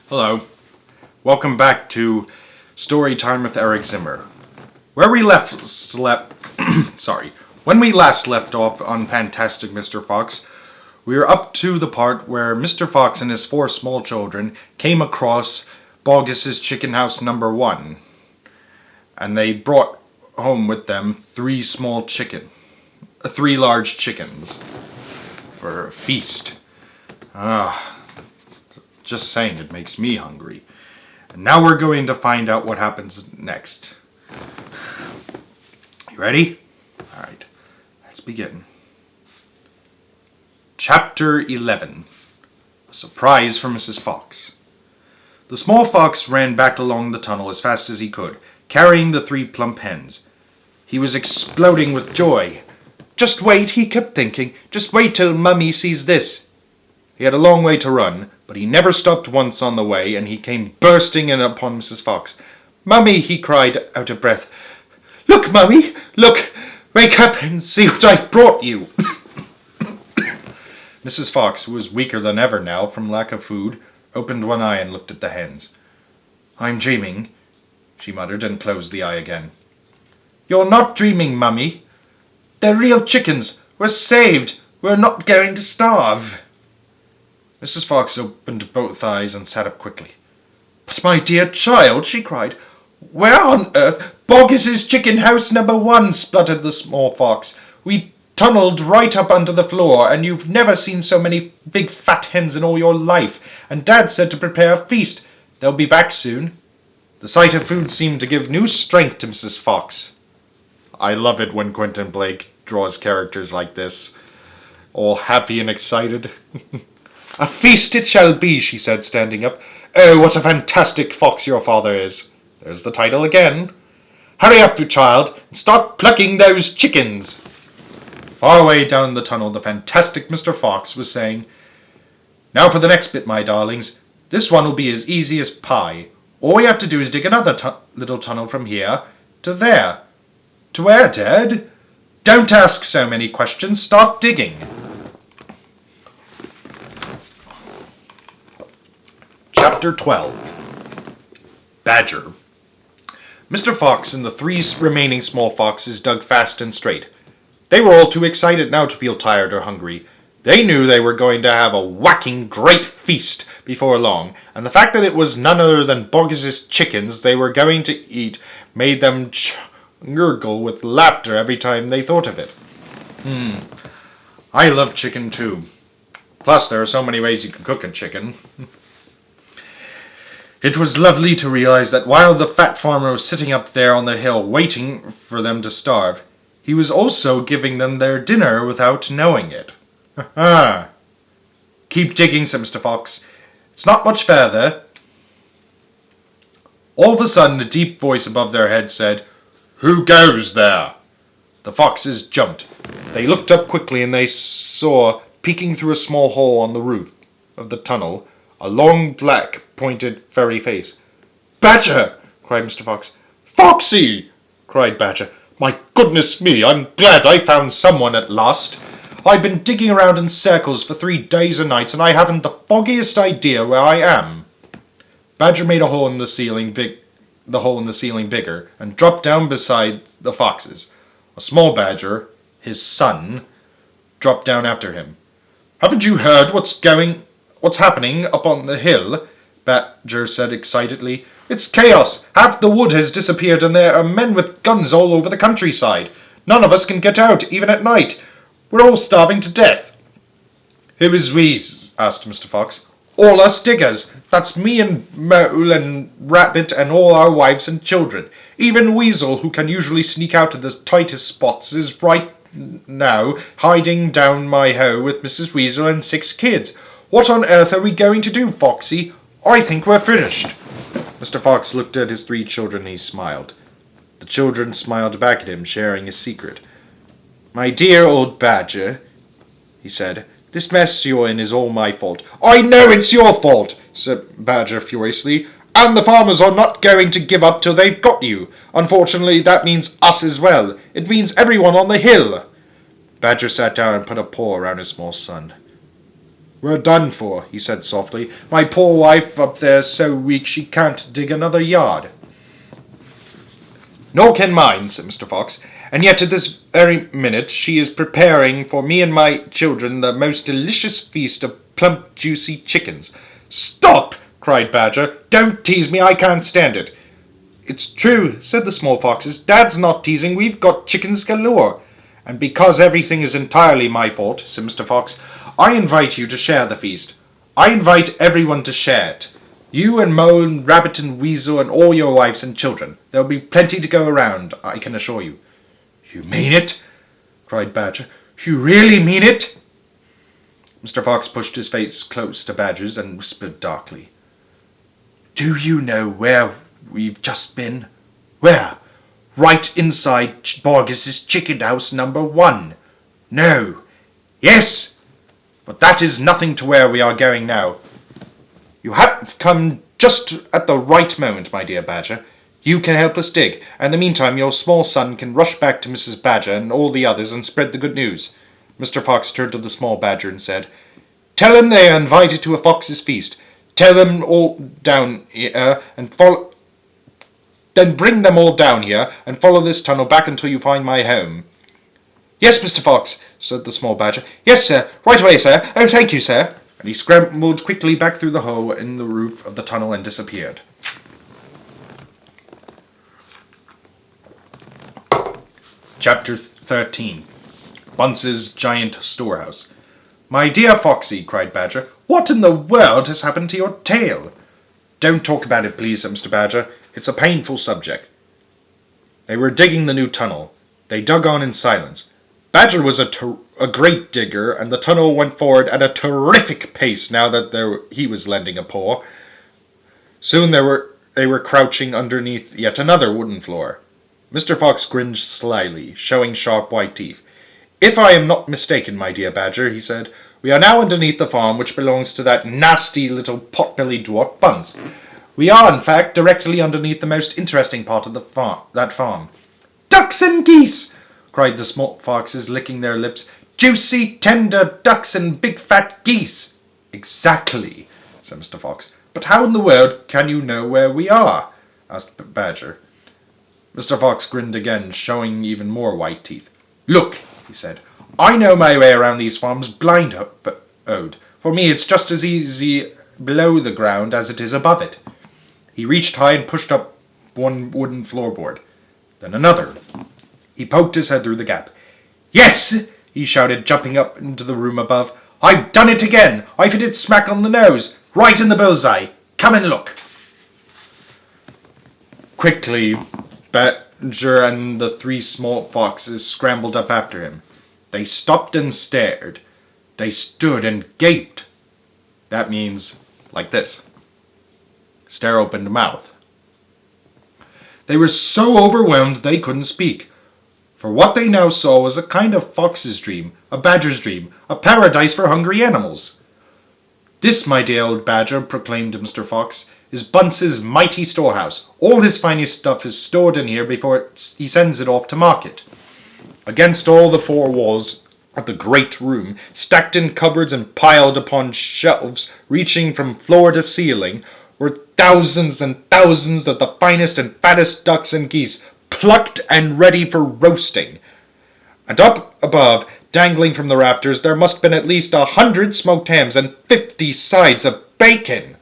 Hello. Welcome back to Story Time with Eric Zimmer. When we last left off on Fantastic Mr. Fox, we were up to the part where Mr. Fox and his 4 small children came across Boggis's chicken house number 1, and they brought home with them 3 large chickens for a feast. Just saying, it makes me hungry. And now we're going to find out what happens next. You ready? Alright, let's begin. Chapter 11. A surprise for Mrs. Fox. The small fox ran back along the tunnel as fast as he could, carrying the 3 plump hens. He was exploding with joy. Just wait, he kept thinking. Just wait till Mummy sees this. He had a long way to run, but he never stopped once on the way, and he came bursting in upon Mrs. Fox. "Mummy," he cried, out of breath. "Look, Mummy, look! Wake up and see what I've brought you!" Mrs. Fox, who was weaker than ever now from lack of food, opened one eye and looked at the hens. "I'm dreaming," she muttered, and closed the eye again. "You're not dreaming, Mummy. They're real chickens. We're saved. We're not going to starve." Mrs. Fox opened both eyes and sat up quickly. "But my dear child," she cried, "where on earth—" "Boggis's chicken house number 1, spluttered the small fox. "We tunneled right up under the floor, and you've never seen so many big fat hens in all your life, and Dad said to prepare a feast. They'll be back soon." The sight of food seemed to give new strength to Mrs. Fox. I love it when Quentin Blake draws characters like this, all happy and excited. "A feast it shall be," she said, standing up. "Oh, what a fantastic fox your father is." There's the title again. "Hurry up, you child, and start plucking those chickens." Far away down the tunnel, the fantastic Mr. Fox was saying, "Now for the next bit, my darlings. This one will be as easy as pie. All we have to do is dig another little tunnel from here to there." "To where, Dad?" "Don't ask so many questions. Start digging." Chapter 12. Badger. Mr. Fox and the 3 remaining small foxes dug fast and straight. They were all too excited now to feel tired or hungry. They knew they were going to have a whacking great feast before long, and the fact that it was none other than Boggis's chickens they were going to eat made them gurgle with laughter every time they thought of it. I love chicken too. Plus, there are so many ways you can cook a chicken. It was lovely to realize that while the fat farmer was sitting up there on the hill waiting for them to starve, he was also giving them their dinner without knowing it. "Ha! Keep digging," said Mr. Fox. "It's not much further." All of a sudden, a deep voice above their heads said, "Who goes there?" The foxes jumped. They looked up quickly, and they saw, peeking through a small hole on the roof of the tunnel, a long, black, pointed, furry face. "Badger!" cried Mr. Fox. "Foxy!" cried Badger. "My goodness me, I'm glad I found someone at last. I've been digging around in circles for 3 days and nights, and I haven't the foggiest idea where I am." Badger made a hole in the ceiling bigger, and dropped down beside the foxes. A small badger, his son, dropped down after him. "Haven't you heard what's happening up on the hill?" Badger said excitedly. "It's chaos. Half the wood has disappeared, and there are men with guns all over the countryside. None of us can get out, even at night. We're all starving to death." "Who is we?" asked Mr. Fox. "All us diggers. That's me and Mole and Rabbit and all our wives and children. Even Weasel, who can usually sneak out of the tightest spots, is right now hiding down my hoe with Mrs. Weasel and 6 kids. What on earth are we going to do, Foxy? I think we're finished." Mr. Fox looked at his 3 children and he smiled. The children smiled back at him, sharing his secret. "My dear old Badger," he said, "this mess you're in is all my fault." "I know it's your fault," said Badger furiously. "And the farmers are not going to give up till they've got you. Unfortunately, that means us as well. It means everyone on the hill." Badger sat down and put a paw around his small son. We're done for, he said softly. My poor wife up there's so weak she can't dig another yard. Nor can mine, said Mr. Fox, and yet at this very minute she is preparing for me and my children the most delicious feast of plump, juicy chickens. Stop! Cried Badger. Don't tease me, I can't stand it. It's true, said the small foxes. Dad's not teasing, we've got chickens galore. And because everything is entirely my fault, said Mr. Fox, I invite you to share the feast. I invite everyone to share it. You and Mole and Rabbit and Weasel and all your wives and children. There'll be plenty to go around, I can assure you. You mean it? Cried Badger. You really mean it? Mr. Fox pushed his face close to Badger's and whispered darkly. Do you know where we've just been? Where? Right inside Borges's chicken house number 1. No. Yes. But that is nothing to where we are going now. You have come just at the right moment, my dear Badger. You can help us dig, and in the meantime your small son can rush back to Mrs. Badger and all the others and spread the good news. Mr. Fox turned to the small Badger and said, Tell them they are invited to a fox's feast. Tell them all down here and follow... Then bring them all down here and follow this tunnel back until you find my home. Yes, Mr. Fox, said the small Badger. Yes, sir. Right away, sir. Oh, thank you, sir. And he scrambled quickly back through the hole in the roof of the tunnel and disappeared. Chapter 13. Bunce's Giant Storehouse. My dear Foxy, cried Badger, what in the world has happened to your tail? Don't talk about it, please, said Mr. Badger. It's a painful subject. They were digging the new tunnel. They dug on in silence. Badger was a great digger, and the tunnel went forward at a terrific pace now that he was lending a paw. Soon they were crouching underneath yet another wooden floor. Mr. Fox grinned slyly, showing sharp white teeth. If I am not mistaken, my dear Badger, he said, we are now underneath the farm which belongs to that nasty little pot-bellied dwarf Bunce. We are, in fact, directly underneath the most interesting part of that farm. Ducks and geese! Cried the small foxes, licking their lips. Juicy, tender ducks and big fat geese. Exactly, said Mr. Fox. But how in the world can you know where we are? Asked Badger. Mr. Fox grinned again, showing even more white teeth. Look, he said, I know my way around these farms blind-owed. For me it's just as easy below the ground as it is above it. He reached high and pushed up one wooden floorboard. Then another. He poked his head through the gap. Yes, he shouted, jumping up into the room above. I've done it again. I've hit it smack on the nose, right in the bullseye. Come and look. Quickly, Badger and the 3 small foxes scrambled up after him. They stopped and stared. They stood and gaped. That means like this. Stare open mouth. They were so overwhelmed they couldn't speak. For what they now saw was a kind of fox's dream, a badger's dream, a paradise for hungry animals. This, my dear old Badger, proclaimed Mr. Fox, is Bunce's mighty storehouse. All his finest stuff is stored in here before he sends it off to market. Against all the 4 walls of the great room, stacked in cupboards and piled upon shelves reaching from floor to ceiling, were thousands and thousands of the finest and fattest ducks and geese, plucked and ready for roasting. And up above, dangling from the rafters, there must have been at least 100 smoked hams and 50 sides of bacon.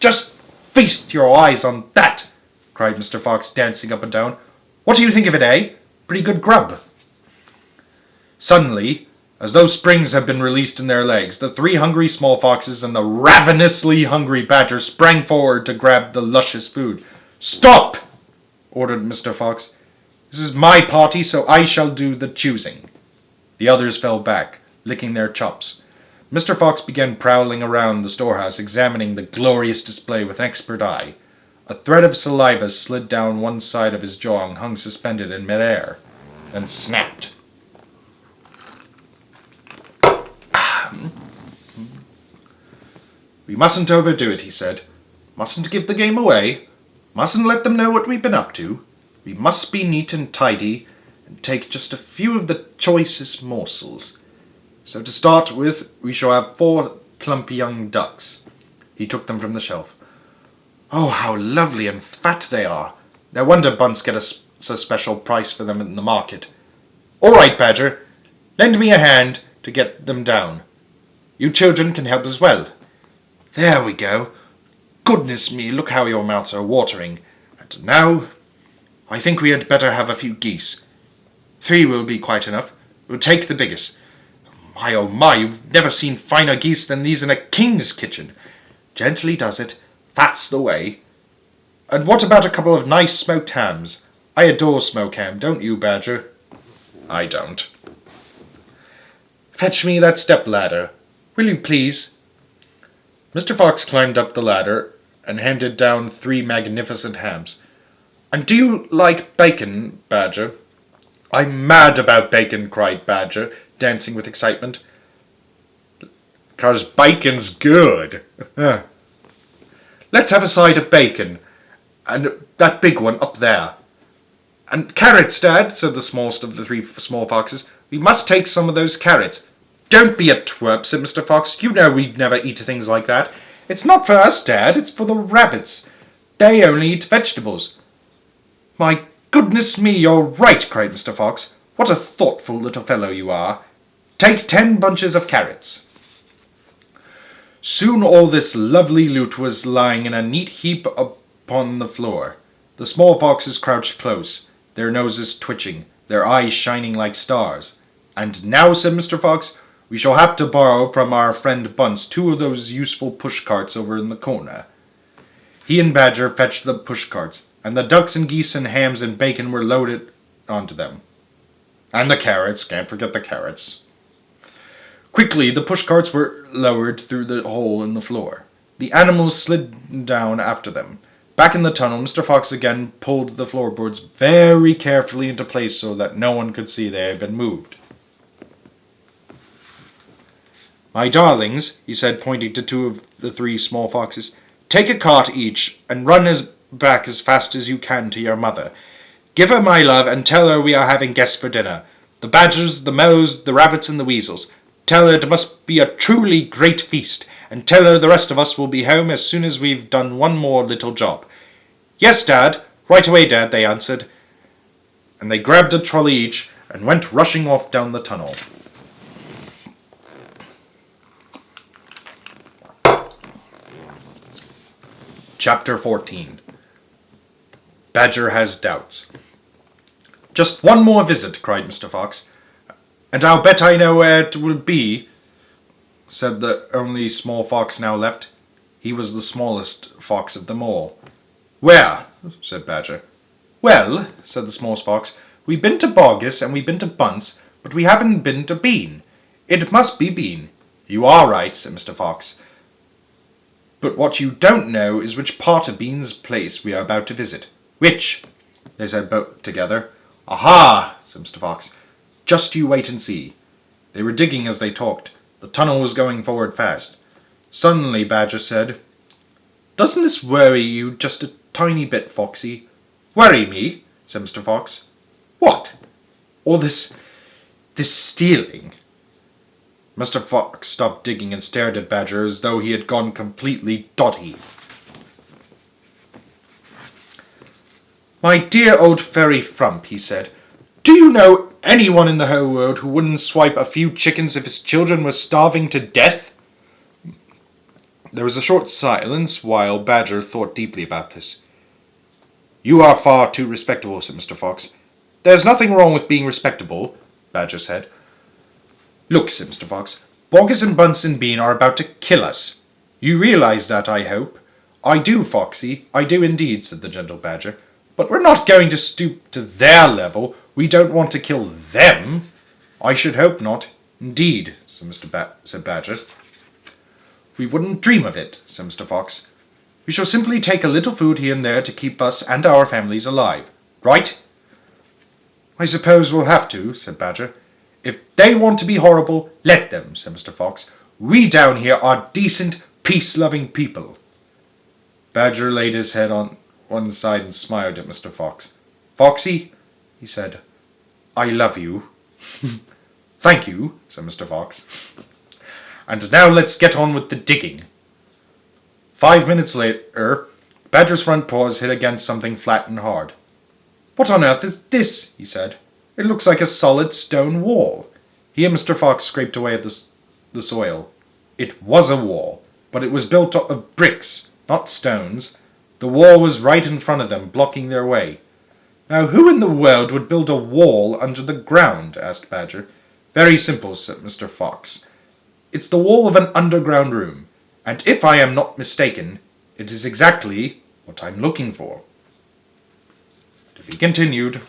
Just feast your eyes on that, cried Mr. Fox, dancing up and down. What do you think of it, eh? Pretty good grub. Suddenly, as though springs had been released in their legs, the 3 hungry small foxes and the ravenously hungry Badger sprang forward to grab the luscious food. Stop! Ordered Mr. Fox. This is my party, so I shall do the choosing. The others fell back, licking their chops. Mr. Fox began prowling around the storehouse, examining the glorious display with an expert eye. A thread of saliva slid down one side of his jaw and hung suspended in midair, then snapped. We mustn't overdo it, he said. Mustn't give the game away. Mustn't let them know what we've been up to. We must be neat and tidy and take just a few of the choicest morsels. So to start with, we shall have 4 plump young ducks. He took them from the shelf. "Oh, how lovely and fat they are! No wonder Bunce get a special price for them in the market. All right, Badger, lend me a hand to get them down. You children can help as well. There we go. Goodness me, look how your mouths are watering. And now, I think we had better have a few geese. 3 will be quite enough. We'll take the biggest. My, oh my, you've never seen finer geese than these in a king's kitchen. Gently does it. That's the way. And what about a couple of nice smoked hams? I adore smoked ham, don't you, Badger?" "I don't." "Fetch me that step-ladder. Will you please?" Mr. Fox climbed up the ladder and handed down 3 magnificent hams. "And do you like bacon, Badger?" "I'm mad about bacon," cried Badger, dancing with excitement. "'Cause bacon's good." "Let's have a side of bacon, and that big one up there." "And carrots, Dad," said the smallest of the 3 small foxes. "We must take some of those carrots." "Don't be a twerp," said Mr. Fox. "You know we'd never eat things like that. It's not for us, Dad, it's for the rabbits. They only eat vegetables." "My goodness me, you're right," cried Mr. Fox. "What a thoughtful little fellow you are. Take 10 bunches of carrots." Soon all this lovely loot was lying in a neat heap upon the floor. The small foxes crouched close, their noses twitching, their eyes shining like stars. "And now," said Mr. Fox, "we shall have to borrow from our friend Bunce 2 of those useful push-carts over in the corner." He and Badger fetched the push-carts, and the ducks and geese and hams and bacon were loaded onto them. And the carrots, can't forget the carrots. Quickly, the push-carts were lowered through the hole in the floor. The animals slid down after them. Back in the tunnel, Mr. Fox again pulled the floorboards very carefully into place so that no one could see they had been moved. "My darlings," he said, pointing to 2 of the 3 small foxes, "take a cart each, and run back as fast as you can to your mother. Give her my love, and tell her we are having guests for dinner. The badgers, the moles, the rabbits, and the weasels. Tell her it must be a truly great feast, and tell her the rest of us will be home as soon as we've done one more little job." "Yes, Dad. Right away, Dad," they answered. And they grabbed a trolley each and went rushing off down the tunnel. Chapter 14. Badger has doubts. "Just one more visit," cried Mr. Fox. "And I'll bet I know where it will be," said the only small fox now left. He was the smallest fox of them all. "Where?" said Badger. "Well," said the smallest fox, "we've been to Boggis and we've been to Bunce, but we haven't been to Bean. It must be Bean." "You are right," said Mr. Fox. "But what you don't know is which part of Bean's place we are about to visit." "Which?" they said both together. "Aha!" said Mr. Fox. "Just you wait and see." They were digging as they talked. The tunnel was going forward fast. Suddenly Badger said, "Doesn't this worry you just a tiny bit, Foxy?" "Worry me?" said Mr. Fox. "What?" "All this stealing." Mr. Fox stopped digging and stared at Badger as though he had gone completely dotty. "My dear old fairy frump," he said, "do you know anyone in the whole world who wouldn't swipe a few chickens if his children were starving to death?" There was a short silence while Badger thought deeply about this. "You are far too respectable," said Mr. Fox. "There's nothing wrong with being respectable," Badger said. "Look," said Mr. Fox, "Boggis and Bunce and Bean are about to kill us. You realize that, I hope?" "I do, Foxy, I do indeed," said the gentle Badger. "But we're not going to stoop to their level. We don't want to kill them." "I should hope not, indeed," said Badger. "We wouldn't dream of it," said Mr. Fox. "We shall simply take a little food here and there to keep us and our families alive. Right?" "I suppose we'll have to," said Badger. "If they want to be horrible, let them," said Mr. Fox. "We down here are decent, peace-loving people." Badger laid his head on one side and smiled at Mr. Fox. "Foxy," he said, "I love you." "Thank you," said Mr. Fox. And now let's get on with the digging. 5 minutes later, Badger's front paws hit against something flat and hard. "What on earth is this?" he said. "It looks like a solid stone wall." He and Mr. Fox scraped away at the soil. It was a wall, but it was built of bricks, not stones. The wall was right in front of them, blocking their way. "Now, who in the world would build a wall under the ground?" asked Badger. "Very simple," said Mr. Fox. "It's the wall of an underground room, and if I am not mistaken, it is exactly what I'm looking for." To be continued.